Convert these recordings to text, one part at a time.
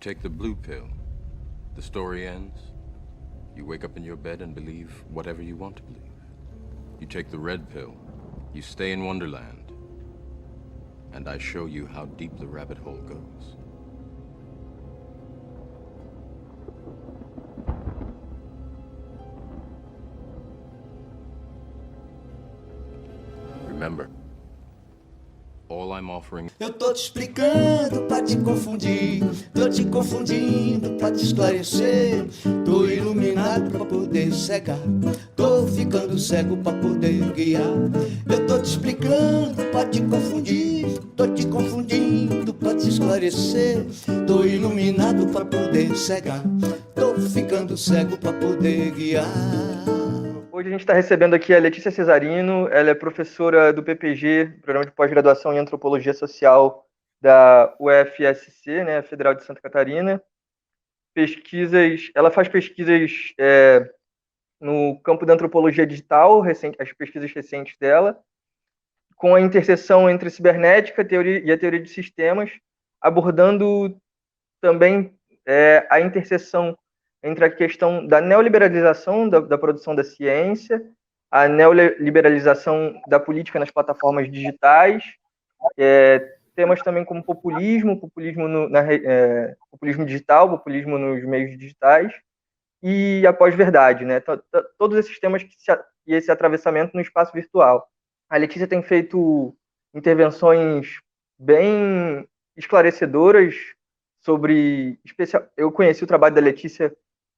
take the blue pill. The story ends. You wake up in your bed and believe whatever you want to believe. You take the red pill. You stay in Wonderland. And I show you how deep the rabbit hole goes. Remember, all I'm offering... Eu tô te explicando pra te confundir, tô te confundindo pra te esclarecer. Tô iluminado pra poder cegar, tô ficando cego pra poder guiar. Eu tô te explicando pra te confundir, tô te confundindo pra te esclarecer. Tô iluminado pra poder cegar, tô ficando cego pra poder guiar. Hoje a gente está recebendo aqui a Letícia Cesarino, ela é professora do PPG, Programa de Pós-Graduação em Antropologia Social da UFSC, né, Federal de Santa Catarina. Ela faz pesquisas no campo da antropologia digital, as pesquisas recentes dela, com a interseção entre cibernética e a teoria de sistemas, abordando também a interseção entre a questão da neoliberalização da produção da ciência, a neoliberalização da política nas plataformas digitais, temas também como populismo digital, populismo nos meios digitais, e a pós-verdade, né? Todos esses temas e esse atravessamento no espaço virtual. A Letícia tem feito intervenções bem esclarecedoras sobre... Eu conheci o trabalho da Letícia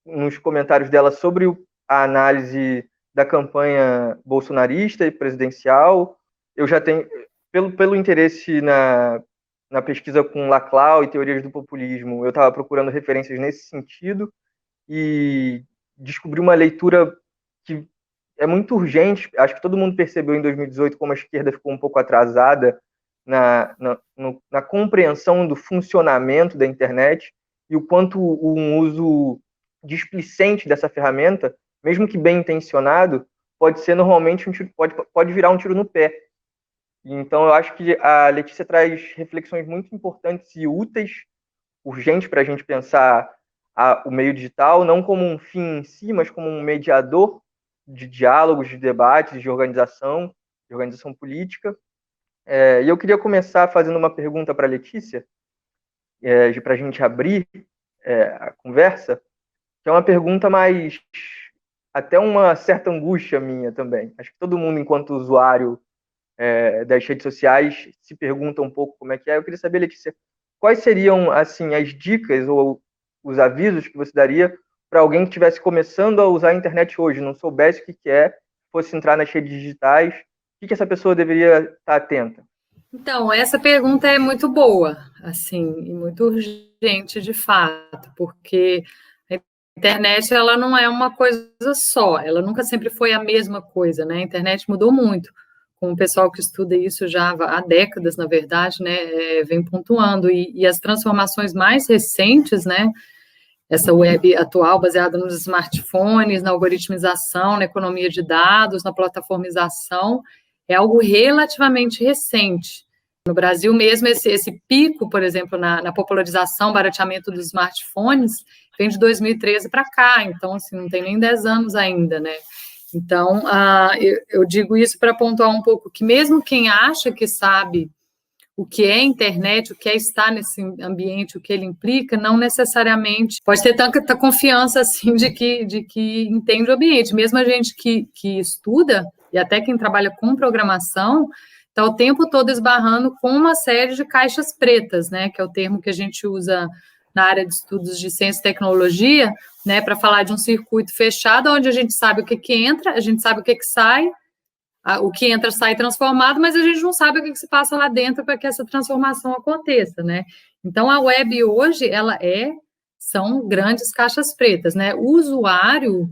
nos comentários dela sobre a análise da campanha bolsonarista e presidencial. Eu já tenho, pelo interesse na pesquisa com Laclau e teorias do populismo, eu estava procurando referências nesse sentido e descobri uma leitura que é muito urgente. Acho que todo mundo percebeu em 2018 como a esquerda ficou um pouco atrasada na compreensão do funcionamento da internet e o quanto um uso displicente dessa ferramenta, mesmo que bem intencionado, pode ser normalmente pode virar um tiro no pé. Então, eu acho que a Letícia traz reflexões muito importantes e úteis, urgentes para a gente pensar o meio digital, não como um fim em si, mas como um mediador de diálogos, de debates, de organização política. E eu queria começar fazendo uma pergunta para a Letícia, para a gente abrir a conversa, que é uma pergunta mais... até uma certa angústia minha também. Acho que todo mundo, enquanto usuário das redes sociais, se pergunta um pouco como é que é. Eu queria saber, Letícia, quais seriam assim, as dicas ou os avisos que você daria para alguém que estivesse começando a usar a internet hoje, não soubesse o que é, fosse entrar nas redes digitais, o que essa pessoa deveria estar atenta? Então, essa pergunta é muito boa, assim, e muito urgente, de fato, porque a internet, ela não é uma coisa só, ela nunca sempre foi a mesma coisa, né? A internet mudou muito, como o pessoal que estuda isso já há décadas, na verdade, né, vem pontuando, e as transformações mais recentes, né, essa web atual baseada nos smartphones, na algoritmização, na economia de dados, na plataformização, é algo relativamente recente. No Brasil mesmo, esse pico, por exemplo, na popularização, barateamento dos smartphones, vem de 2013 para cá, então, assim, não tem nem 10 anos ainda, né? Então, eu digo isso para pontuar um pouco que mesmo quem acha que sabe o que é internet, o que é estar nesse ambiente, o que ele implica, não necessariamente pode ter tanta confiança assim de que entende o ambiente. Mesmo a gente que estuda, e até quem trabalha com programação, está o tempo todo esbarrando com uma série de caixas pretas, né, que é o termo que a gente usa na área de estudos de ciência e tecnologia, né, para falar de um circuito fechado, onde a gente sabe o que entra, a gente sabe o que sai, o que entra sai transformado, mas a gente não sabe o que se passa lá dentro para que essa transformação aconteça, né? Então, a web hoje, são grandes caixas pretas, né? O usuário,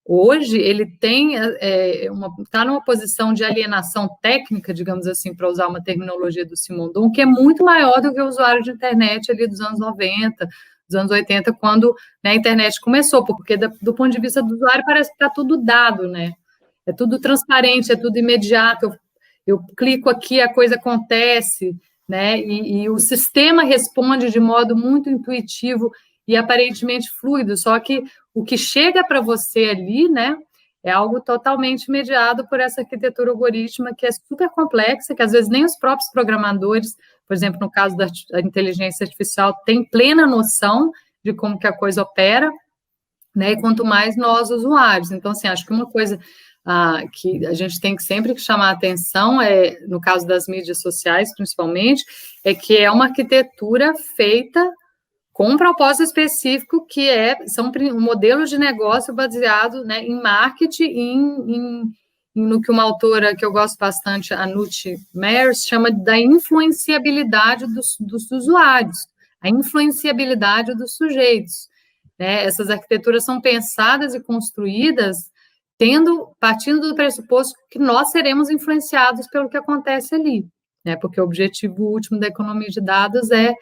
hoje, ele está numa posição de alienação técnica, digamos assim, para usar uma terminologia do Simondon, que é muito maior do que o usuário de internet ali dos anos 90, dos anos 80, quando, né, a internet começou, porque do ponto de vista do usuário parece que está tudo dado, né? É tudo transparente, é tudo imediato. Eu clico aqui, a coisa acontece, né? E o sistema responde de modo muito intuitivo e aparentemente fluido, só que o que chega para você ali, né, é algo totalmente mediado por essa arquitetura algorítmica que é super complexa, que às vezes nem os próprios programadores, por exemplo, no caso da inteligência artificial, têm plena noção de como que a coisa opera, né, e quanto mais nós, usuários. Então, assim, acho que uma coisa que a gente tem que sempre chamar a atenção, no caso das mídias sociais, principalmente, é que é uma arquitetura feita com um propósito específico, que são um modelo de negócio baseado, né, em marketing, no que uma autora que eu gosto bastante, a Nuthi Meyers, chama da influenciabilidade dos usuários, a influenciabilidade dos sujeitos. Né? Essas arquiteturas são pensadas e construídas partindo do pressuposto que nós seremos influenciados pelo que acontece ali, né? Porque o objetivo último da economia de dados é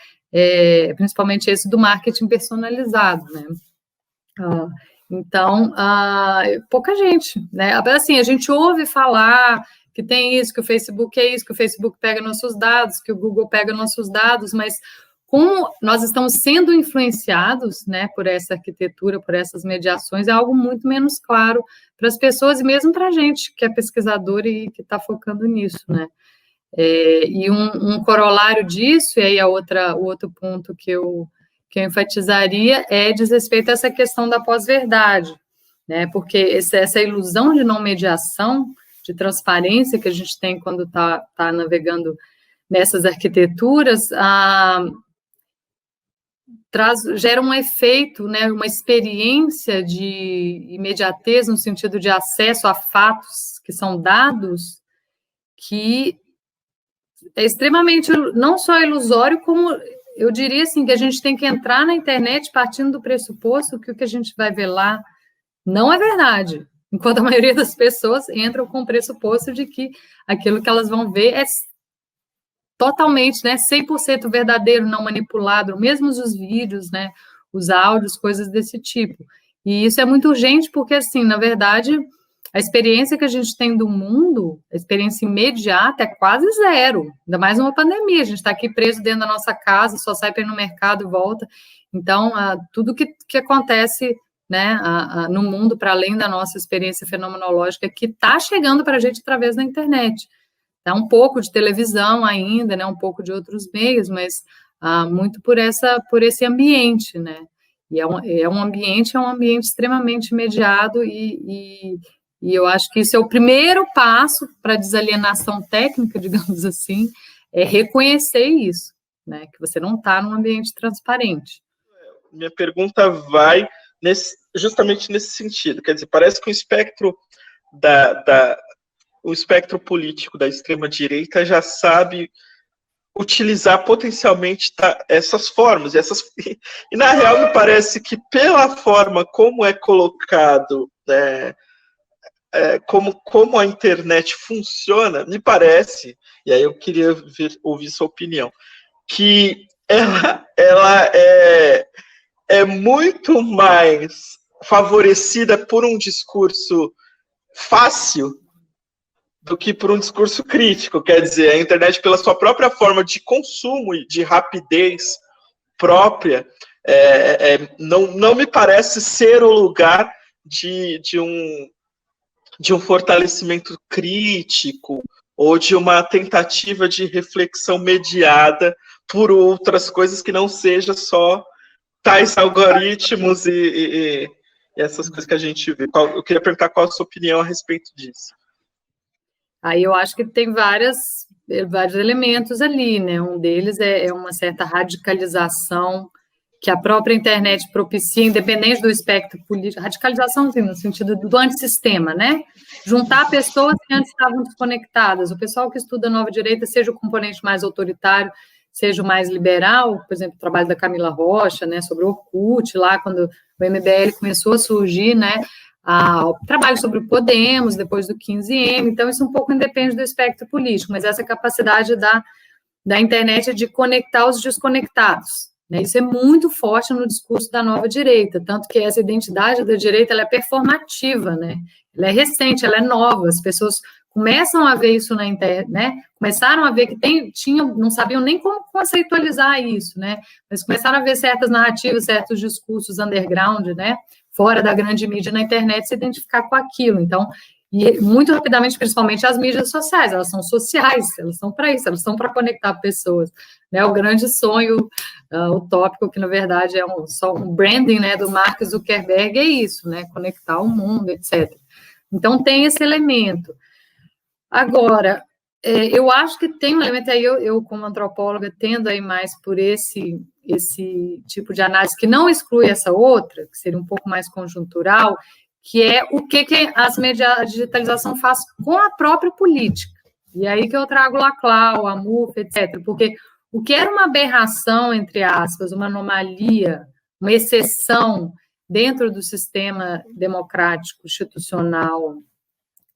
principalmente esse do marketing personalizado, né? Então, pouca gente, né? Assim, a gente ouve falar que tem isso, que o Facebook é isso, que o Facebook pega nossos dados, que o Google pega nossos dados, mas como nós estamos sendo influenciados, né, por essa arquitetura, por essas mediações, é algo muito menos claro para as pessoas e mesmo para a gente que é pesquisador e que está focando nisso, né? E um corolário disso, e aí o outro ponto que eu enfatizaria diz respeito a essa questão da pós-verdade, né? Porque essa ilusão de não mediação, de transparência que a gente tem quando está navegando nessas arquiteturas, gera um efeito, né, uma experiência de imediatez no sentido de acesso a fatos que são dados, que é extremamente, não só ilusório, como eu diria assim, que a gente tem que entrar na internet partindo do pressuposto que o que a gente vai ver lá não é verdade, enquanto a maioria das pessoas entram com o pressuposto de que aquilo que elas vão ver é totalmente, né, 100% verdadeiro, não manipulado, mesmo os vídeos, né, os áudios, coisas desse tipo. E isso é muito urgente porque, assim, na verdade, a experiência que a gente tem do mundo, a experiência imediata, é quase zero, ainda mais numa pandemia, a gente está aqui preso dentro da nossa casa, só sai para ir no mercado e volta. Então, tudo que acontece, né, no mundo, para além da nossa experiência fenomenológica, que está chegando para a gente através da internet. Um pouco de televisão ainda, né, um pouco de outros meios, mas muito por esse ambiente, né? E é um ambiente extremamente mediado e eu acho que isso é o primeiro passo para a desalienação técnica, digamos assim, é reconhecer isso, né? Que você não está num ambiente transparente. Minha pergunta vai justamente nesse sentido, quer dizer, parece que o espectro o espectro político da extrema-direita já sabe utilizar potencialmente essas formas. E, na real, me parece que, pela forma como é colocado, como a internet funciona, me parece, e aí eu queria ouvir sua opinião, que ela é muito mais favorecida por um discurso fácil do que por um discurso crítico. Quer dizer, a internet, pela sua própria forma de consumo e de rapidez própria, não me parece ser o lugar de um fortalecimento crítico ou de uma tentativa de reflexão mediada por outras coisas que não seja só tais algoritmos e essas coisas que a gente vê. Eu queria perguntar qual a sua opinião a respeito disso. Aí eu acho que tem vários elementos ali, né? Um deles é uma certa radicalização que a própria internet propicia, independente do espectro político, radicalização assim, no sentido do antissistema, né? Juntar pessoas que antes estavam desconectadas, o pessoal que estuda nova direita, seja o componente mais autoritário, seja o mais liberal, por exemplo, o trabalho da Camila Rocha, né, sobre o Orkut, lá quando o MBL começou a surgir, né, o trabalho sobre o Podemos, depois do 15M, então isso um pouco independe do espectro político, mas essa capacidade da internet de conectar os desconectados, né? Isso é muito forte no discurso da nova direita, tanto que essa identidade da direita ela é performativa, né? Ela é recente, ela é nova, as pessoas começam a ver isso na internet, né? Começaram a ver que não sabiam nem como conceitualizar isso, né? Mas começaram a ver certas narrativas, certos discursos underground, né? Fora da grande mídia na internet, se identificar com aquilo. Então, e muito rapidamente, principalmente as mídias sociais, elas são sociais, elas são para isso, elas são para conectar pessoas, né? O grande sonho utópico, que na verdade é só um branding, né, do Mark Zuckerberg, é isso, né? Conectar o mundo, etc. Então, tem esse elemento. Agora, eu acho que tem um elemento aí, eu como antropóloga, tendo aí mais por esse tipo de análise, que não exclui essa outra, que seria um pouco mais conjuntural, que é o que a digitalização faz com a própria política. E aí que eu trago Laclau, a MUF, etc. Porque o que era uma aberração, entre aspas, uma anomalia, uma exceção dentro do sistema democrático institucional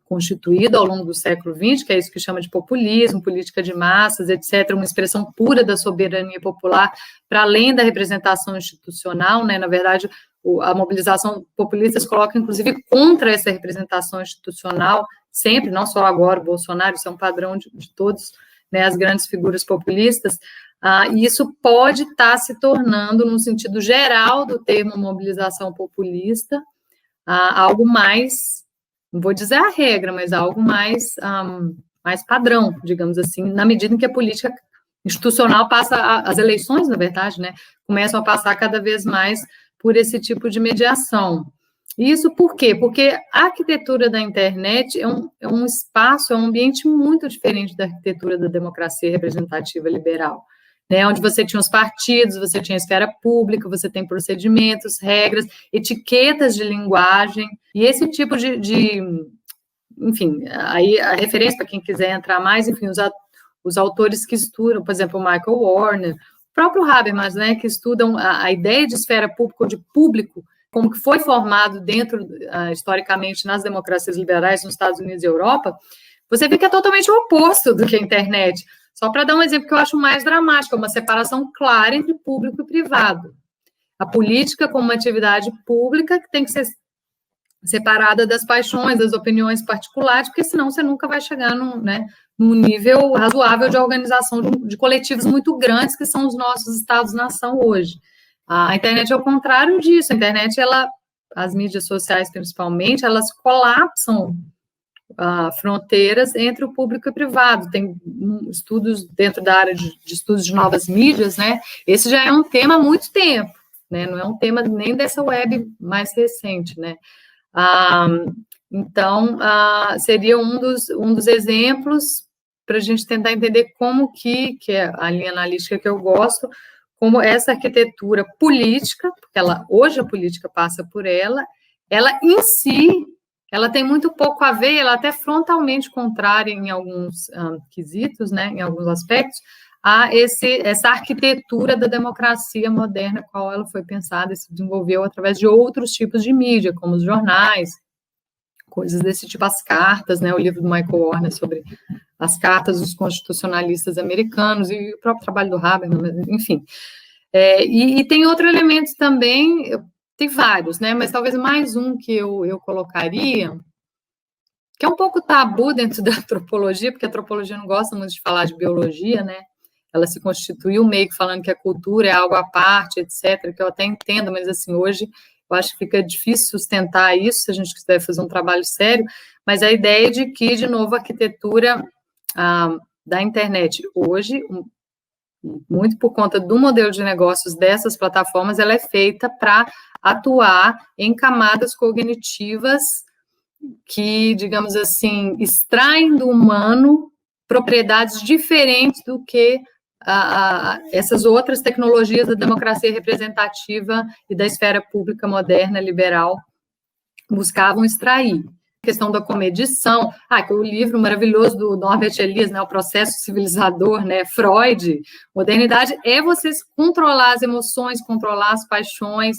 constituído ao longo do século XX, que é isso que chama de populismo, política de massas, etc., uma expressão pura da soberania popular, para além da representação institucional, né? Na verdade, a mobilização populista se coloca, inclusive, contra essa representação institucional, sempre, não só agora, o Bolsonaro, isso é um padrão de todos, né, as grandes figuras populistas, e isso pode estar se tornando, no sentido geral do termo mobilização populista, algo mais, não vou dizer a regra, mas algo mais padrão, digamos assim, na medida em que a política institucional as eleições, na verdade, né, começam a passar cada vez mais por esse tipo de mediação. Isso por quê? Porque a arquitetura da internet é um espaço, é um ambiente muito diferente da arquitetura da democracia representativa liberal, né, onde você tinha os partidos, você tinha a esfera pública, você tem procedimentos, regras, etiquetas de linguagem, e esse tipo enfim, aí a referência para quem quiser entrar mais, enfim, os autores que estudam, por exemplo, o Michael Warner, o próprio Habermas, né, que estudam a ideia de esfera pública ou de público, como que foi formado dentro, historicamente, nas democracias liberais nos Estados Unidos e Europa, você vê que é totalmente o oposto do que a internet. Só para dar um exemplo que eu acho mais dramático, é uma separação clara entre público e privado. A política como uma atividade pública que tem que ser separada das paixões, das opiniões particulares, porque senão você nunca vai chegar num nível razoável de organização de coletivos muito grandes, que são os nossos estados-nação hoje. A internet é o contrário disso. A internet, as mídias sociais principalmente, elas colapsam fronteiras entre o público e o privado. Tem estudos dentro da área de estudos de novas mídias, né? Esse já é um tema há muito tempo, né? Não é um tema nem dessa web mais recente, né? Então, seria um dos exemplos para a gente tentar entender como que é a linha analítica que eu gosto, como essa arquitetura política, porque hoje a política passa por ela em si, ela tem muito pouco a ver, ela é até frontalmente contrária em alguns quesitos, né, em alguns aspectos, a essa arquitetura da democracia moderna, qual ela foi pensada e se desenvolveu através de outros tipos de mídia, como os jornais, coisas desse tipo, as cartas, né, o livro do Michael Warner sobre as cartas dos constitucionalistas americanos e o próprio trabalho do Habermas, enfim. E tem outro elemento também, tem vários, né, mas talvez mais um que eu colocaria, que é um pouco tabu dentro da antropologia, porque a antropologia não gosta muito de falar de biologia, né, ela se constituiu meio que falando que a cultura é algo à parte, etc., que eu até entendo, mas assim, hoje eu acho que fica difícil sustentar isso, se a gente quiser fazer um trabalho sério, mas a ideia de que, de novo, a arquitetura da internet hoje, muito por conta do modelo de negócios dessas plataformas, ela é feita para atuar em camadas cognitivas que, digamos assim, extraem do humano propriedades diferentes do que essas outras tecnologias da democracia representativa e da esfera pública moderna, liberal, buscavam extrair. A questão da comedição, que o livro maravilhoso do Norbert Elias, né, O Processo Civilizador, né, Freud, modernidade é você controlar as emoções, controlar as paixões,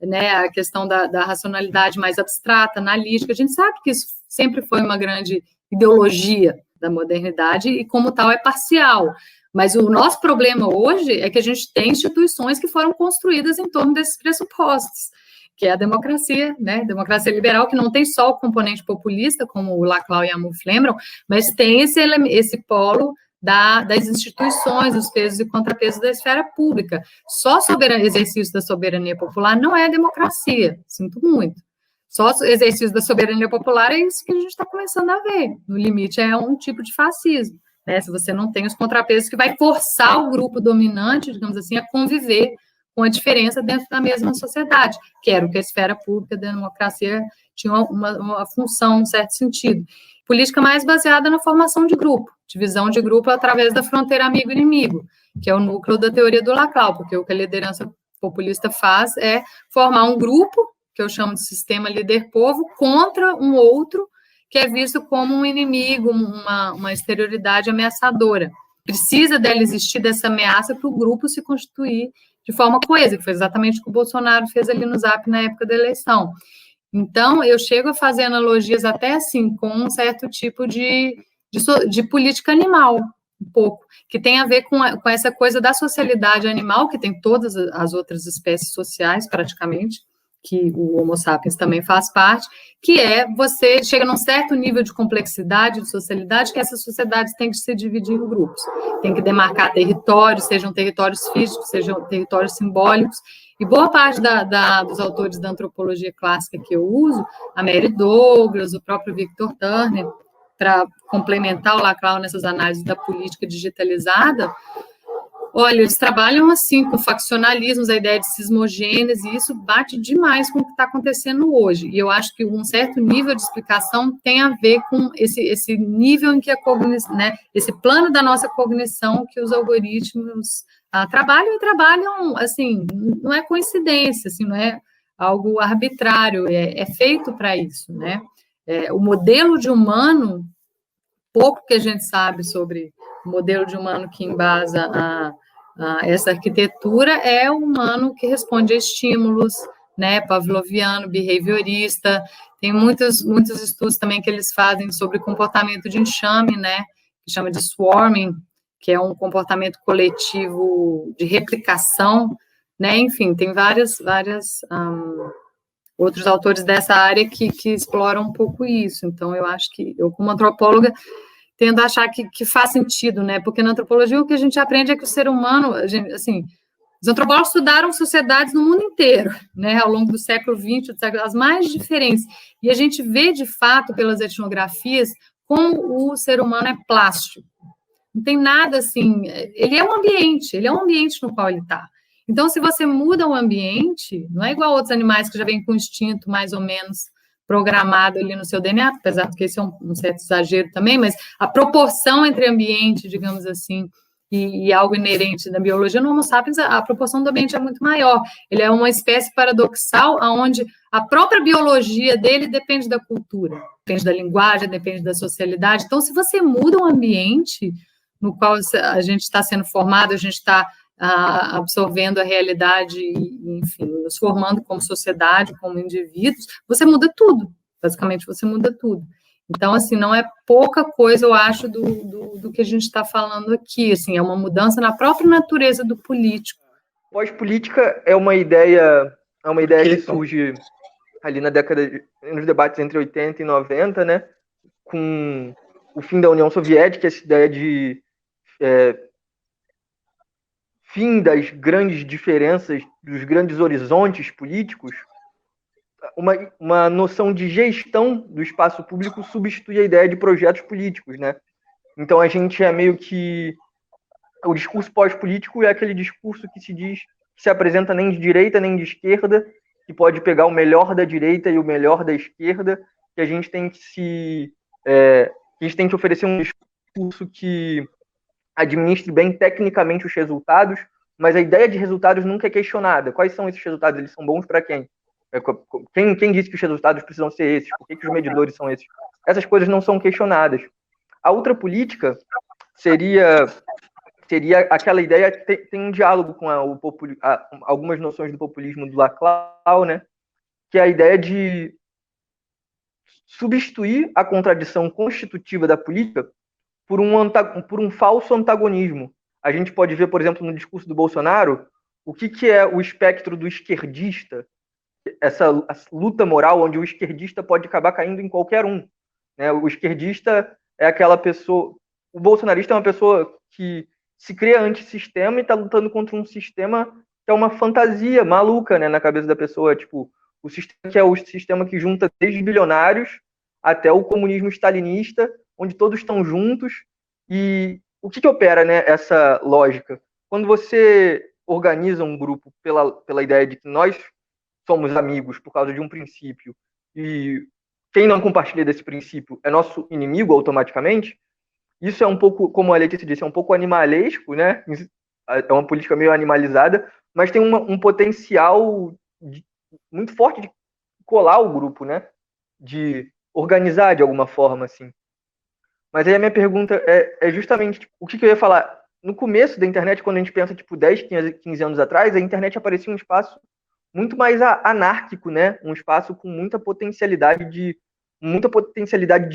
né, a questão da racionalidade mais abstrata, analítica. A gente sabe que isso sempre foi uma grande ideologia da modernidade e, como tal, é parcial. Mas o nosso problema hoje é que a gente tem instituições que foram construídas em torno desses pressupostos. que é a democracia, né? Democracia liberal, que não tem só o componente populista, como o Laclau e Amouf lembram, mas tem esse polo das instituições, os pesos e contrapesos da esfera pública. Só exercício da soberania popular não é democracia, sinto muito. Só exercício da soberania popular é isso que a gente está começando a ver. No limite, é um tipo de fascismo, né? Se você não tem os contrapesos que vai forçar o grupo dominante, digamos assim, a conviver com a diferença dentro da mesma sociedade, que era o que a esfera pública da democracia tinha uma função, um certo sentido. Política mais baseada na formação de grupo, divisão de grupo através da fronteira amigo-inimigo, que é o núcleo da teoria do Laclau, porque o que a liderança populista faz é formar um grupo, que eu chamo de sistema líder-povo, contra um outro que é visto como um inimigo, uma exterioridade ameaçadora. Precisa dela existir dessa ameaça para o grupo se constituir de forma coesa, que foi exatamente o que o Bolsonaro fez ali no Zap na época da eleição. Então, eu chego a fazer analogias até assim, com um certo tipo de política animal, um pouco, que tem a ver com essa coisa da socialidade animal, que tem todas as outras espécies sociais, praticamente, que o Homo sapiens também faz parte, que é você chega num certo nível de complexidade, de socialidade, que essas sociedades têm que se dividir em grupos, tem que demarcar territórios, sejam territórios físicos, sejam territórios simbólicos, e boa parte dos autores da antropologia clássica que eu uso, a Mary Douglas, o próprio Victor Turner, para complementar o Laclau nessas análises da política digitalizada, olha, eles trabalham assim, com faccionalismos, a ideia de cismogênese, e isso bate demais com o que está acontecendo hoje. E eu acho que um certo nível de explicação tem a ver com esse nível em que a cognição, né, esse plano da nossa cognição que os algoritmos trabalham, assim, não é coincidência, assim, não é algo arbitrário, é feito para isso, né? O modelo de humano, pouco que a gente sabe sobre o modelo de humano que embasa essa arquitetura é o humano que responde a estímulos, né, pavloviano, behaviorista, tem muitos estudos também que eles fazem sobre comportamento de enxame, né, que chama de swarming, que é um comportamento coletivo de replicação, né, enfim, tem vários outros autores dessa área que exploram um pouco isso, então eu acho que eu, como antropóloga, tendo a achar que faz sentido, né? Porque na antropologia o que a gente aprende é que o ser humano, assim, os antropólogos estudaram sociedades no mundo inteiro, né? Ao longo do século XX, as mais diferentes. E a gente vê, de fato, pelas etnografias, como o ser humano é plástico. Não tem nada assim. Ele é um ambiente no qual ele está. Então, se você muda o ambiente, não é igual a outros animais que já vêm com instinto mais ou menos programado ali no seu DNA, apesar de que esse é um certo exagero também, mas a proporção entre ambiente, digamos assim, e algo inerente da biologia, no Homo sapiens, a proporção do ambiente é muito maior. Ele é uma espécie paradoxal, onde a própria biologia dele depende da cultura, depende da linguagem, depende da socialidade. Então, se você muda o ambiente no qual a gente está sendo formado, a gente está absorvendo a realidade, enfim, nos formando como sociedade, como indivíduos, você muda tudo, basicamente você muda tudo. Então, assim, não é pouca coisa, eu acho, do que a gente está falando aqui, assim, é uma mudança na própria natureza do político. Pós-política é uma ideia que surge ali na nos debates entre 80 e 90, né, com o fim da União Soviética, essa ideia de fim das grandes diferenças, dos grandes horizontes políticos, uma noção de gestão do espaço público substitui a ideia de projetos políticos, né? Então a gente é meio que... O discurso pós-político é aquele discurso que se apresenta nem de direita nem de esquerda, que pode pegar o melhor da direita e o melhor da esquerda, que a gente tem que oferecer um discurso que administre bem tecnicamente os resultados, mas a ideia de resultados nunca é questionada. Quais são esses resultados? Eles são bons para quem? Quem disse que os resultados precisam ser esses? Por que os medidores são esses? Essas coisas não são questionadas. A outra política seria aquela ideia, tem um diálogo com algumas noções do populismo do Laclau, né? Que é a ideia de substituir a contradição constitutiva da política por um falso antagonismo. A gente pode ver, por exemplo, no discurso do Bolsonaro, o que é o espectro do esquerdista, essa luta moral onde o esquerdista pode acabar caindo em qualquer um, né? O esquerdista é aquela pessoa... O bolsonarista é uma pessoa que se crê antissistema e está lutando contra um sistema que é uma fantasia maluca, né, na cabeça da pessoa. Tipo, o sistema que é o sistema que junta desde bilionários até o comunismo stalinista, onde todos estão juntos. E o que opera, né, essa lógica? Quando você organiza um grupo pela ideia de que nós somos amigos por causa de um princípio, e quem não compartilha desse princípio é nosso inimigo automaticamente, isso é um pouco, como a Letícia disse, é um pouco animalesco, né? É uma política meio animalizada, mas tem um potencial muito forte de colar o grupo, né? De organizar de alguma forma, assim. Mas aí a minha pergunta é justamente tipo, o que eu ia falar. No começo da internet, quando a gente pensa, tipo, 10, 15 anos atrás, a internet aparecia um espaço muito mais anárquico, né? Um espaço com muita potencialidade de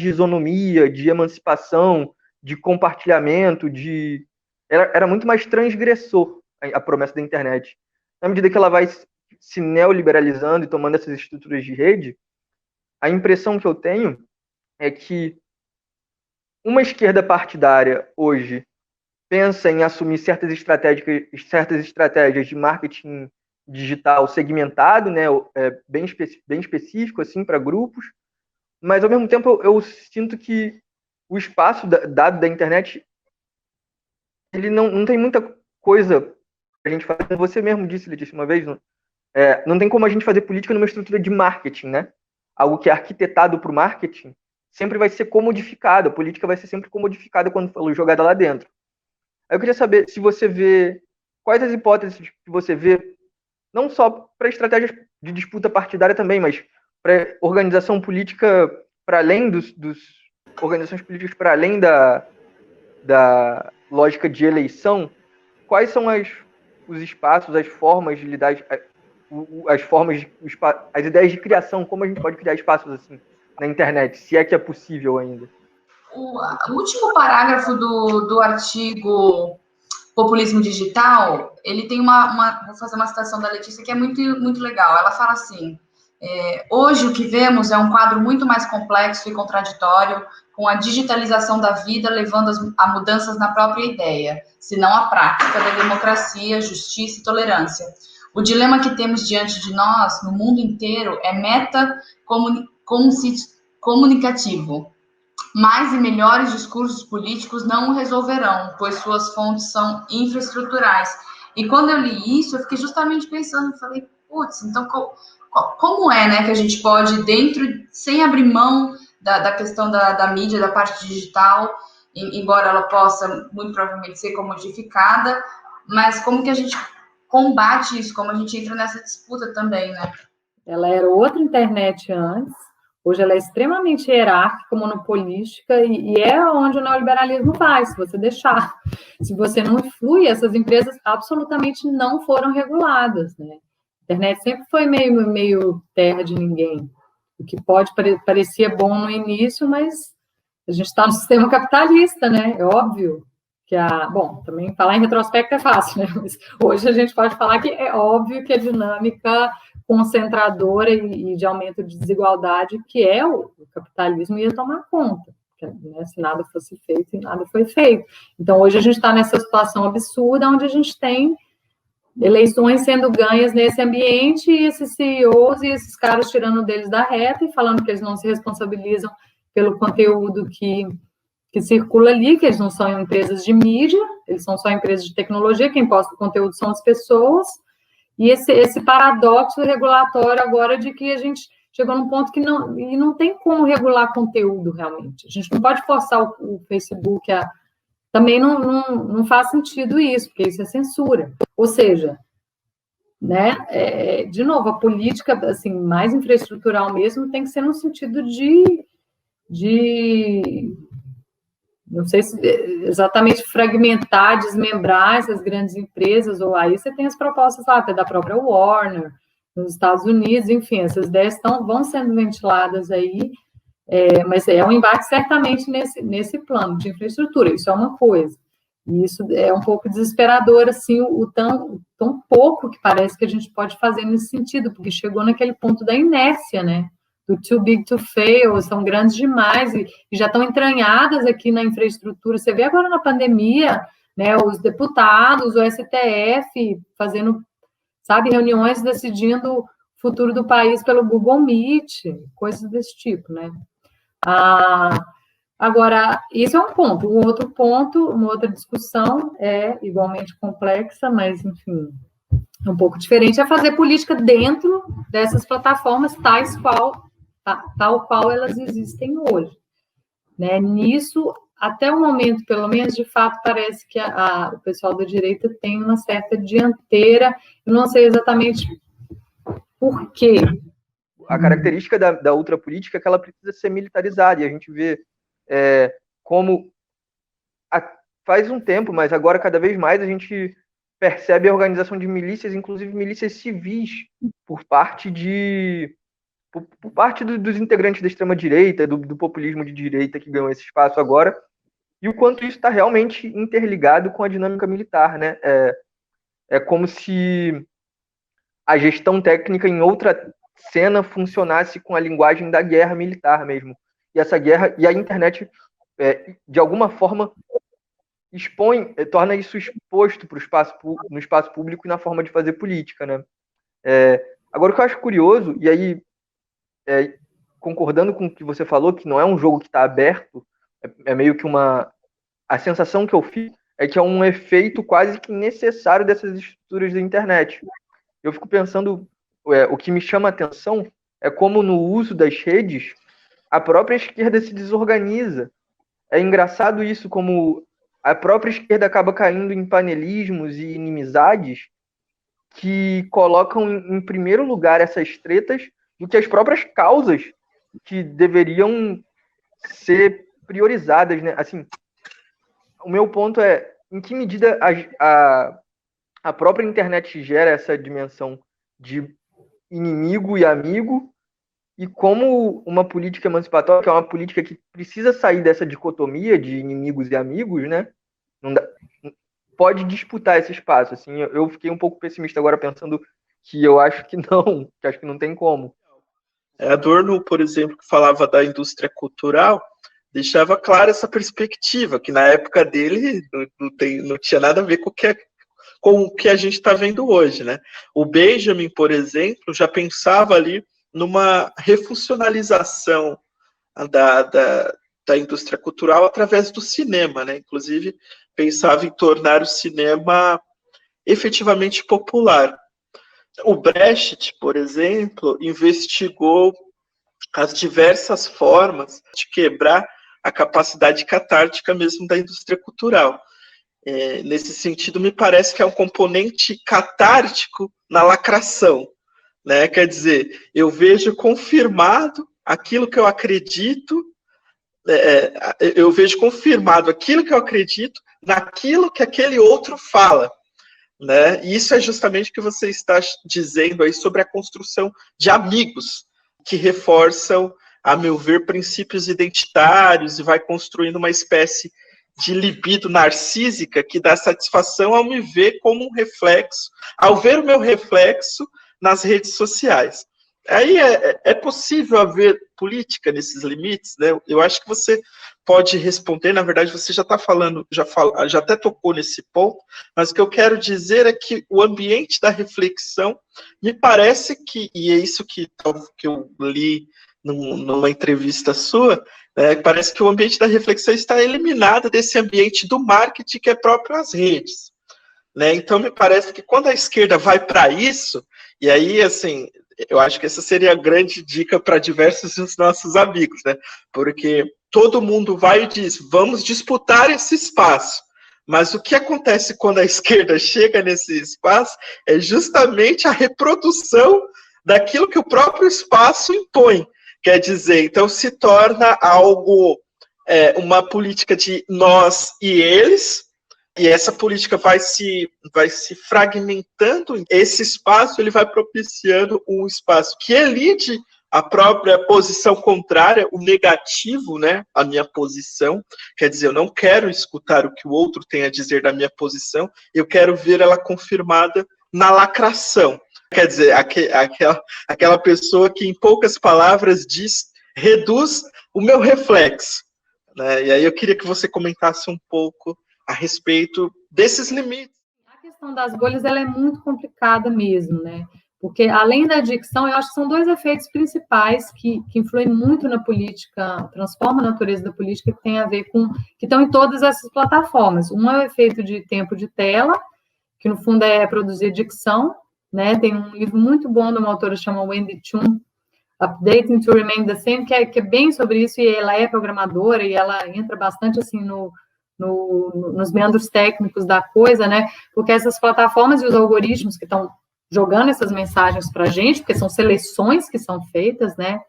isonomia, de emancipação, de compartilhamento, era muito mais transgressor a promessa da internet. Na medida que ela vai se neoliberalizando e tomando essas estruturas de rede, a impressão que eu tenho é que uma esquerda partidária hoje pensa em assumir certas estratégias de marketing digital segmentado, né, bem específico assim para grupos, mas ao mesmo tempo eu sinto que o espaço dado da internet, ele não tem muita coisa pra gente fazer. Como você mesmo disse, Letícia, uma vez, não tem como a gente fazer política numa estrutura de marketing, né? Algo que é arquitetado para o marketing sempre vai ser comodificado, a política vai ser sempre comodificada quando for jogada lá dentro. Aí eu queria saber se você vê, quais as hipóteses que você vê, não só para estratégias de disputa partidária também, mas para organização política para além dos organizações políticas para além da lógica de eleição, quais são os espaços, as formas de lidar, as ideias de criação, como a gente pode criar espaços assim na internet, se é que é possível ainda? O último parágrafo do artigo Populismo Digital, ele tem vou fazer uma citação da Letícia que é muito, muito legal. Ela fala assim: hoje o que vemos é um quadro muito mais complexo e contraditório, com a digitalização da vida levando a mudanças na própria ideia, se não a prática da democracia, justiça e tolerância. O dilema que temos diante de nós, no mundo inteiro, é comunicativo. Mais e melhores discursos políticos não o resolverão, pois suas fontes são infraestruturais. E quando eu li isso, eu fiquei justamente pensando, falei, putz, então como é, né, que a gente pode, sem abrir mão da questão da mídia, da parte digital, embora ela possa, muito provavelmente, ser comodificada, mas como que a gente combate isso, como a gente entra nessa disputa também, né? Ela era outra internet antes, hoje ela é extremamente hierárquica, monopolística, e é onde o neoliberalismo vai, se você deixar. Se você não influi, essas empresas absolutamente não foram reguladas, né? A internet sempre foi meio terra de ninguém, o que parecia bom no início, mas a gente está no sistema capitalista, né? É óbvio que bom, também falar em retrospecto é fácil, né? Mas hoje a gente pode falar que é óbvio que a dinâmica concentradora e de aumento de desigualdade, que é o capitalismo, ia tomar conta, né? Se nada fosse feito, e nada foi feito. Então, hoje a gente está nessa situação absurda, onde a gente tem eleições sendo ganhas nesse ambiente, e esses CEOs e esses caras tirando deles da reta e falando que eles não se responsabilizam pelo conteúdo que circula ali, que eles não são empresas de mídia, eles são só empresas de tecnologia, quem posta o conteúdo são as pessoas, e esse paradoxo regulatório agora de que a gente chegou num ponto que não tem como regular conteúdo realmente. A gente não pode forçar o Facebook também não faz sentido isso, porque isso é censura. Ou seja, né, de novo, a política assim, mais infraestrutural mesmo tem que ser no sentido de não sei se exatamente fragmentar, desmembrar essas grandes empresas, ou aí você tem as propostas lá, até da própria Warner, nos Estados Unidos, enfim, essas ideias vão sendo ventiladas aí, mas é um embate certamente nesse plano de infraestrutura, isso é uma coisa. E isso é um pouco desesperador, assim, o tão pouco que parece que a gente pode fazer nesse sentido, porque chegou naquele ponto da inércia, né? Do too big to fail, são grandes demais e já estão entranhadas aqui na infraestrutura. Você vê agora na pandemia, né, os deputados, o STF fazendo, sabe, reuniões decidindo o futuro do país pelo Google Meet, coisas desse tipo, né? Agora, isso é um ponto. Um outro ponto, uma outra discussão é igualmente complexa, mas, enfim, é um pouco diferente, é fazer política dentro dessas plataformas tal qual elas existem hoje. Né? Nisso, até o momento, pelo menos, de fato, parece que o pessoal da direita tem uma certa dianteira, eu não sei exatamente por quê. A característica da ultrapolítica é que ela precisa ser militarizada, e a gente vê como faz um tempo, mas agora cada vez mais a gente percebe a organização de milícias, inclusive milícias civis, por parte dos integrantes da extrema-direita, do populismo de direita que ganhou esse espaço agora, e o quanto isso está realmente interligado com a dinâmica militar, né? É como se a gestão técnica em outra cena funcionasse com a linguagem da guerra militar mesmo. E essa guerra, e a internet, de alguma forma, torna isso exposto no espaço público e na forma de fazer política, né? Agora, o que eu acho curioso, e aí, concordando com o que você falou, que não é um jogo que está aberto, é meio que a sensação que eu fiz é que é um efeito quase que necessário dessas estruturas da internet. Eu fico pensando, o que me chama a atenção é como no uso das redes, a própria esquerda se desorganiza. É engraçado isso, como a própria esquerda acaba caindo em panelismos e inimizades que colocam em primeiro lugar essas tretas do que as próprias causas que deveriam ser priorizadas, né? Assim, o meu ponto é, em que medida a própria internet gera essa dimensão de inimigo e amigo, e como uma política emancipatória, que é uma política que precisa sair dessa dicotomia de inimigos e amigos, né? Pode disputar esse espaço. Assim, eu fiquei um pouco pessimista agora pensando que eu acho que não, que acho que não tem como. Adorno, por exemplo, que falava da indústria cultural, deixava clara essa perspectiva, que na época dele não tinha nada a ver com o que a gente está vendo hoje, né? O Benjamin, por exemplo, já pensava ali numa refuncionalização da indústria cultural através do cinema, né? Inclusive, pensava em tornar o cinema efetivamente popular. O Brecht, por exemplo, investigou as diversas formas de quebrar a capacidade catártica mesmo da indústria cultural. Nesse sentido, me parece que é um componente catártico na lacração, né? Quer dizer, eu vejo confirmado aquilo que eu acredito, eu vejo confirmado aquilo que eu acredito naquilo que aquele outro fala, né? E isso é justamente o que você está dizendo aí sobre a construção de amigos que reforçam, a meu ver, princípios identitários e vai construindo uma espécie de libido narcísica que dá satisfação ao me ver como um reflexo, ao ver o meu reflexo nas redes sociais. Aí é possível haver política nesses limites, né? Eu acho que você pode responder, na verdade você já está falando, já até tocou nesse ponto, mas o que eu quero dizer é que o ambiente da reflexão, me parece que, e é isso que eu li numa entrevista sua, parece que o ambiente da reflexão está eliminado desse ambiente do marketing que é próprio às redes, né? Então me parece que quando a esquerda vai para isso, e aí, assim, eu acho que essa seria a grande dica para diversos dos nossos amigos, né? Porque todo mundo vai e diz, vamos disputar esse espaço. Mas o que acontece quando a esquerda chega nesse espaço é justamente a reprodução daquilo que o próprio espaço impõe. Quer dizer, então se torna algo, uma política de nós e eles, e essa política vai se fragmentando. Esse espaço ele vai propiciando um espaço que elide a própria posição contrária, o negativo, né, a minha posição, quer dizer, eu não quero escutar o que o outro tem a dizer da minha posição, eu quero ver ela confirmada na lacração. Quer dizer, aquela pessoa que, em poucas palavras, reduz o meu reflexo. Né? E aí eu queria que você comentasse um pouco a respeito desses limites. A questão das bolhas, ela é muito complicada mesmo, né? Porque, além da dicção, eu acho que são dois efeitos principais que influem muito na política, transformam a natureza da política, que tem a ver com, que estão em todas essas plataformas. Um é o efeito de tempo de tela, que, no fundo, é produzir dicção, né? Tem um livro muito bom de uma autora chamada Wendy Chun, Updating to Remain the Same, que é bem sobre isso, e ela é programadora, e ela entra bastante, assim, nos meandros técnicos da coisa, né? Porque essas plataformas e os algoritmos que estão jogando essas mensagens para a gente, porque são seleções que são feitas, né?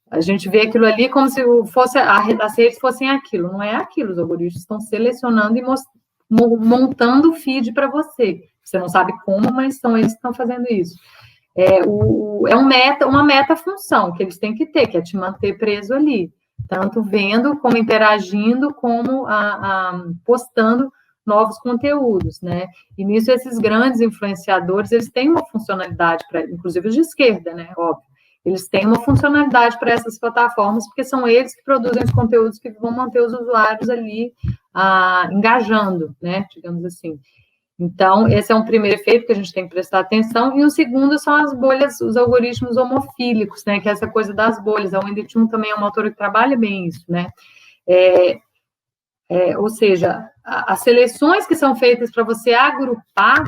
A gente vê aquilo ali como se fosse as redes fossem aquilo. Não é aquilo, os algoritmos estão selecionando e montando o feed para você. Você não sabe como, mas são eles que estão fazendo isso. É uma meta-função que eles têm que ter, que é te manter preso ali. Tanto vendo, como interagindo, como postando novos conteúdos, né? E nisso, esses grandes influenciadores, eles têm uma funcionalidade, inclusive os de esquerda, né? Óbvio. Eles têm uma funcionalidade para essas plataformas, porque são eles que produzem os conteúdos que vão manter os usuários ali engajando, né? Digamos assim. Então, esse é um primeiro efeito que a gente tem que prestar atenção, e o segundo são as bolhas, os algoritmos homofílicos, né? Que é essa coisa das bolhas. A Wendy Chun também é uma autora que trabalha bem isso, né? Ou seja, as seleções que são feitas para você agrupar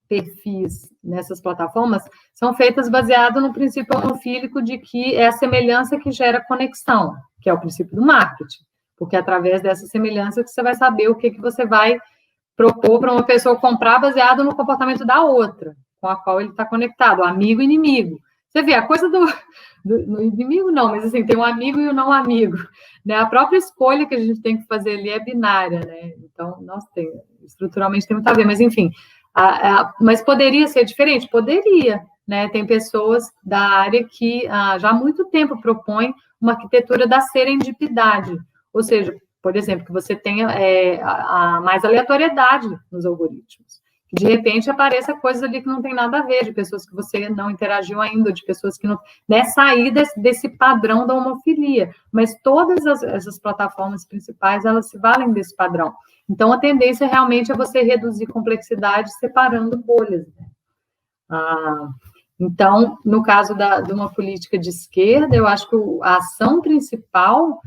perfis nessas plataformas são feitas baseado no princípio homofílico de que é a semelhança que gera conexão, que é o princípio do marketing, porque é através dessa semelhança que você vai saber o que você vai propor para uma pessoa comprar baseado no comportamento da outra, com a qual ele está conectado, amigo e inimigo. Você vê, a coisa do inimigo não, mas assim, tem um amigo e o não amigo, né? A própria escolha que a gente tem que fazer ali é binária, né? Então, nossa, estruturalmente tem muito a ver, mas enfim, mas poderia ser diferente? Poderia, né? Tem pessoas da área que já há muito tempo propõem uma arquitetura da serendipidade, ou seja, por exemplo, que você tenha mais aleatoriedade nos algoritmos. De repente apareça coisas ali que não tem nada a ver, de pessoas que você não interagiu ainda, de pessoas que não... Né, sair desse padrão da homofilia. Mas todas essas plataformas principais, elas se valem desse padrão. Então, a tendência realmente é você reduzir complexidade separando bolhas. Né? Então, no caso de uma política de esquerda, eu acho que a ação principal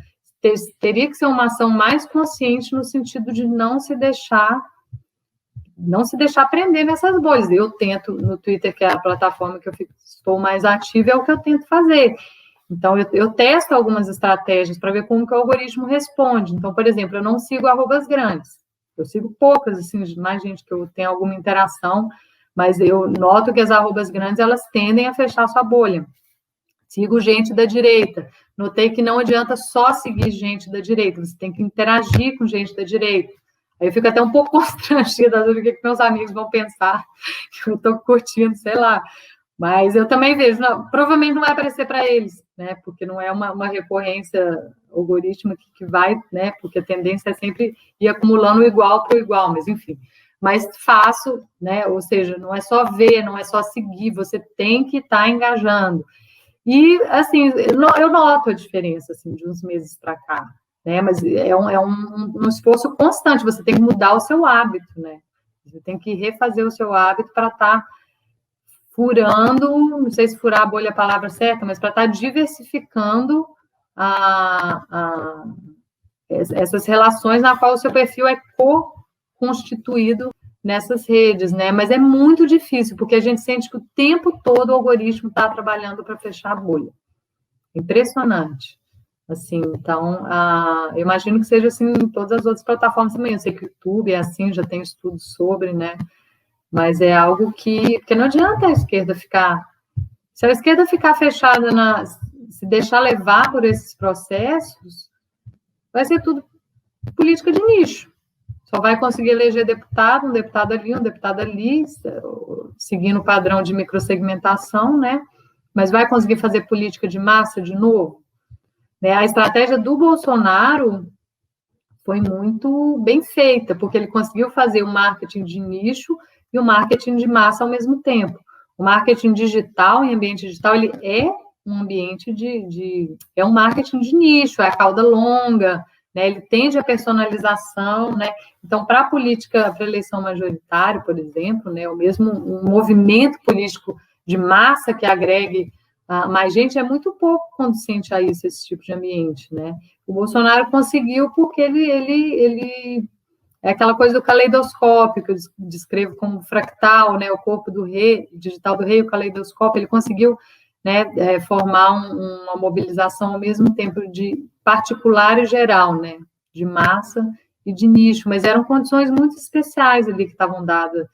teria que ser uma ação mais consciente no sentido de não se deixar prender nessas bolhas. Eu tento, no Twitter, que é a plataforma que estou mais ativa, é o que eu tento fazer. Então, eu testo algumas estratégias para ver como que o algoritmo responde. Então, por exemplo, eu não sigo arrobas grandes. Eu sigo poucas, assim, mais gente que eu tenho alguma interação, mas eu noto que as arrobas grandes, elas tendem a fechar sua bolha. Sigo gente da direita. Notei que não adianta só seguir gente da direita, você tem que interagir com gente da direita. Aí eu fico até um pouco constrangida, às vezes, o que meus amigos vão pensar, que eu estou curtindo, sei lá. Mas eu também vejo, provavelmente não vai aparecer para eles, né? Porque não é uma recorrência algorítmica que vai, né? Porque a tendência é sempre ir acumulando o igual para o igual, mas enfim. Mas faço, né? Ou seja, não é só ver, não é só seguir, você tem que estar engajando. E, assim, eu noto a diferença, assim, de uns meses para cá, né? Mas é um esforço constante, você tem que mudar o seu hábito, né? Você tem que refazer o seu hábito para estar furando, não sei se furar a bolha é a palavra certa, mas para estar diversificando essas relações na qual o seu perfil é co-constituído nessas redes, né? Mas é muito difícil, porque a gente sente que o tempo todo o algoritmo está trabalhando para fechar a bolha. Impressionante. Assim, então, eu imagino que seja assim em todas as outras plataformas também. Eu sei que o YouTube é assim, já tem estudos sobre, né? Mas é algo que não adianta a esquerda ficar... Se a esquerda ficar fechada, se deixar levar por esses processos, vai ser tudo política de nicho. Só vai conseguir eleger deputado, um deputado ali, seguindo o padrão de microsegmentação, né? mas vai conseguir fazer política de massa de novo? Né? A estratégia do Bolsonaro foi muito bem feita, porque ele conseguiu fazer o marketing de nicho e o marketing de massa ao mesmo tempo. O marketing digital, em ambiente digital, ele é um ambiente é um marketing de nicho, é a cauda longa, né? Ele tende à personalização, né? Então, para a política, para a eleição majoritária, por exemplo, né, o mesmo um movimento político de massa que agregue mais gente é muito pouco conducente a isso, esse tipo de ambiente, né? O Bolsonaro conseguiu porque ele é aquela coisa do caleidoscópio, que eu descrevo como fractal, né? O corpo do rei, digital do rei, o caleidoscópio, ele conseguiu, né, formar uma mobilização ao mesmo tempo de particular e geral, né? De massa e de nicho, mas eram condições muito especiais ali que estavam dadas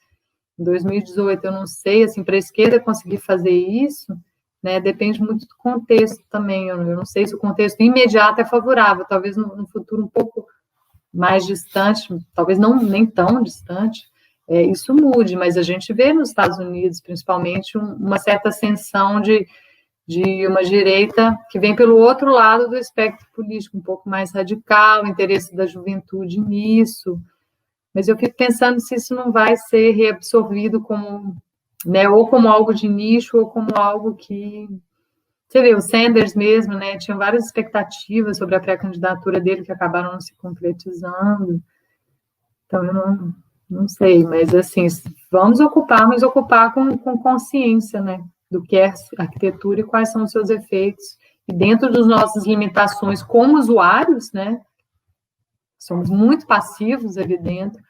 em 2018. Eu não sei, assim, para a esquerda conseguir fazer isso, né, depende muito do contexto também. Eu não sei se o contexto imediato é favorável, talvez no futuro um pouco mais distante, talvez não nem tão distante, isso mude, mas a gente vê nos Estados Unidos, principalmente, uma certa ascensão de uma direita que vem pelo outro lado do espectro político, um pouco mais radical, o interesse da juventude nisso, mas eu fico pensando se isso não vai ser reabsorvido como, né, ou como algo de nicho, ou como algo que... Você vê, o Sanders mesmo, né, tinha várias expectativas sobre a pré-candidatura dele que acabaram não se concretizando. Então, eu não sei, mas, assim, vamos ocupar, mas ocupar com consciência, né, do que é arquitetura e quais são os seus efeitos. E dentro das nossas limitações como usuários, né, somos muito passivos ali dentro,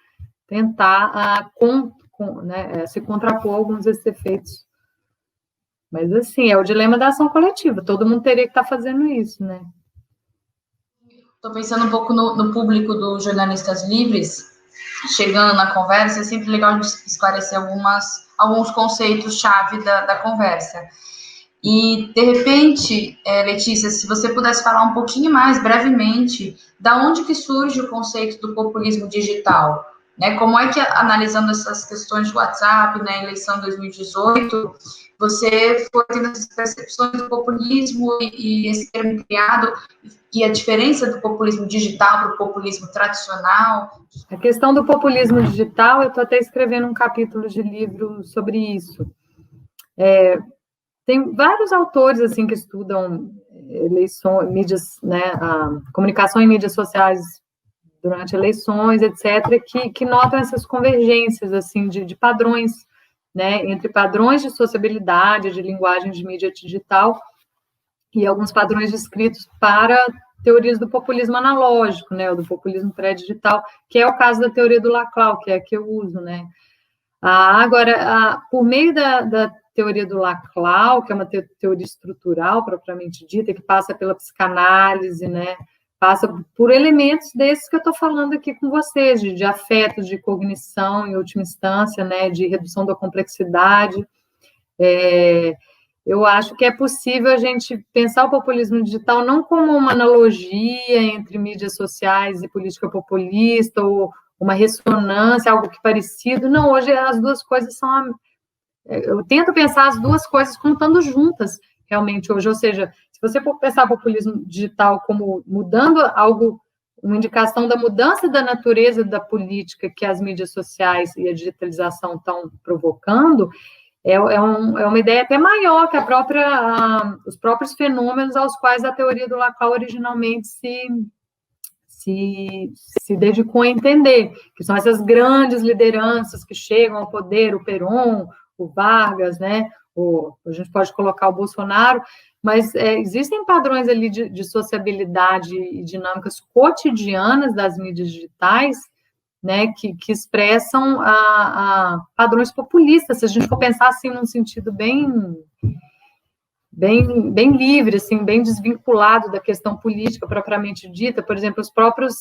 tentar né, se contrapor a alguns desses efeitos. Mas, assim, é o dilema da ação coletiva. Todo mundo teria que estar fazendo isso, né? Estou pensando um pouco no público dos jornalistas livres, chegando na conversa, é sempre legal esclarecer alguns conceitos-chave da conversa. E, de repente, Letícia, se você pudesse falar um pouquinho mais, brevemente, da onde que surge o conceito do populismo digital? Né? Como é que, analisando essas questões de WhatsApp, na eleição de 2018, você foi tendo essas percepções do populismo e esse termo criado, e a diferença do populismo digital para o populismo tradicional? A questão do populismo digital, eu estou até escrevendo um capítulo de livro sobre isso. Tem vários autores assim que estudam eleições, mídias, né, comunicação em mídias sociais durante eleições, etc., que notam essas convergências assim de padrões, né, entre padrões de sociabilidade, de linguagem de mídia digital e alguns padrões descritos para teorias do populismo analógico, né, ou do populismo pré-digital, que é o caso da teoria do Laclau, que é a que eu uso, né. Agora, por meio da teoria do Laclau, que é uma teoria estrutural, propriamente dita, que passa pela psicanálise, né, passa por elementos desses que eu estou falando aqui com vocês, de afetos, de cognição, em última instância, né, de redução da complexidade. Eu acho que é possível a gente pensar o populismo digital não como uma analogia entre mídias sociais e política populista, ou uma ressonância, algo que parecido. Não, hoje as duas coisas são... Eu tento pensar as duas coisas como estando juntas, realmente, hoje. Ou seja, se você for pensar o populismo digital como mudando algo, uma indicação da mudança da natureza da política que as mídias sociais e a digitalização estão provocando, é uma ideia até maior que os próprios fenômenos aos quais a teoria do Laclau originalmente se dedicou a entender, que são essas grandes lideranças que chegam ao poder, o Perón, o Vargas, né? A gente pode colocar o Bolsonaro, mas existem padrões ali de sociabilidade e dinâmicas cotidianas das mídias digitais, né, que expressam padrões populistas, se a gente for pensar assim num sentido bem livre, assim, bem desvinculado da questão política propriamente dita. Por exemplo, os próprios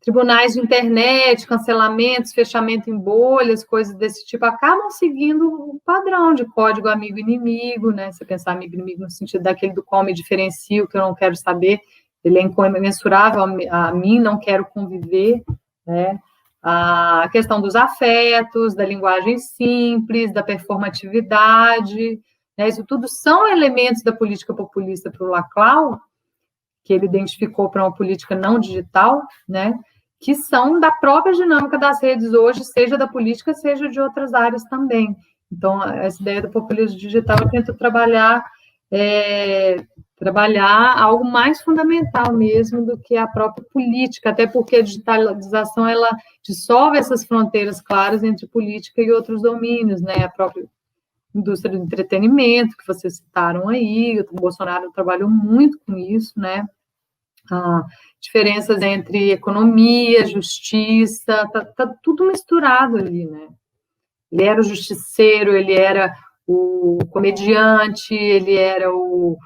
tribunais de internet, cancelamentos, fechamento em bolhas, coisas desse tipo, acabam seguindo o padrão de código amigo-inimigo, né? Você pensar amigo-inimigo no sentido daquele do qual me diferencio, que eu não quero saber, ele é incomensurável a mim, não quero conviver, né? A questão dos afetos, da linguagem simples, da performatividade, né? Isso tudo são elementos da política populista para o Laclau, que ele identificou para uma política não digital, né? Que são da própria dinâmica das redes hoje, seja da política, seja de outras áreas também. Então, essa ideia do populismo digital, eu tento trabalhar algo mais fundamental mesmo do que a própria política, até porque a digitalização, ela dissolve essas fronteiras claras entre política e outros domínios, né? A própria indústria do entretenimento, que vocês citaram aí, o Bolsonaro trabalhou muito com isso, né? Diferenças entre economia, justiça, tá tudo misturado ali, né? Ele era o justiceiro, ele era o comediante, ele era o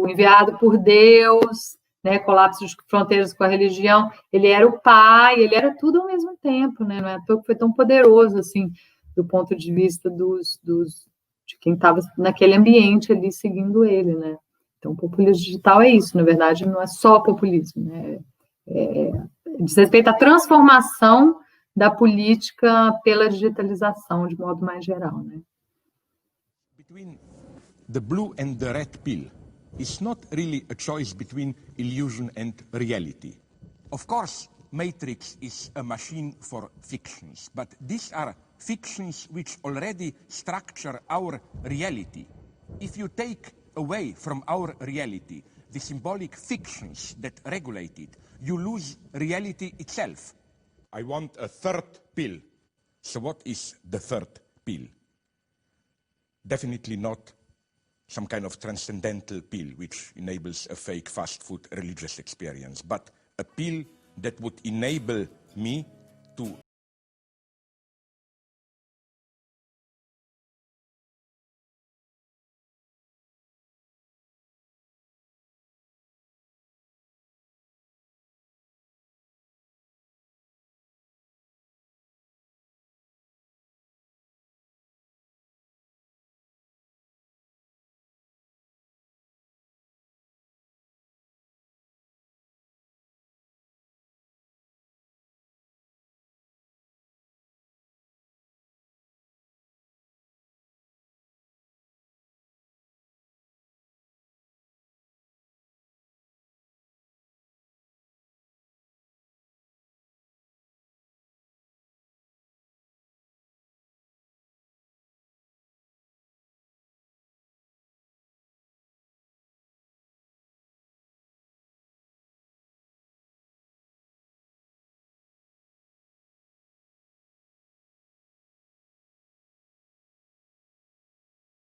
enviado por Deus, né? Colapso de fronteiras com a religião, ele era o pai, ele era tudo ao mesmo tempo, né? Não é à toa que foi tão poderoso, assim, do ponto de vista de quem estava naquele ambiente ali seguindo ele, né? Então, o populismo digital é isso, na verdade, não é só populismo, né? Diz respeito à transformação da política pela digitalização, de modo mais geral, né? Between the blue and the red pill is not really a choice between illusion and reality. Of course, Matrix is a machine for fictions, but these are fictions which already structure our reality. If you take away from our reality the symbolic fictions that regulate it, you lose reality itself. I want a third pill. So what is the third pill? Definitely not some kind of transcendental pill which enables a fake fast food religious experience, but a pill that would enable me to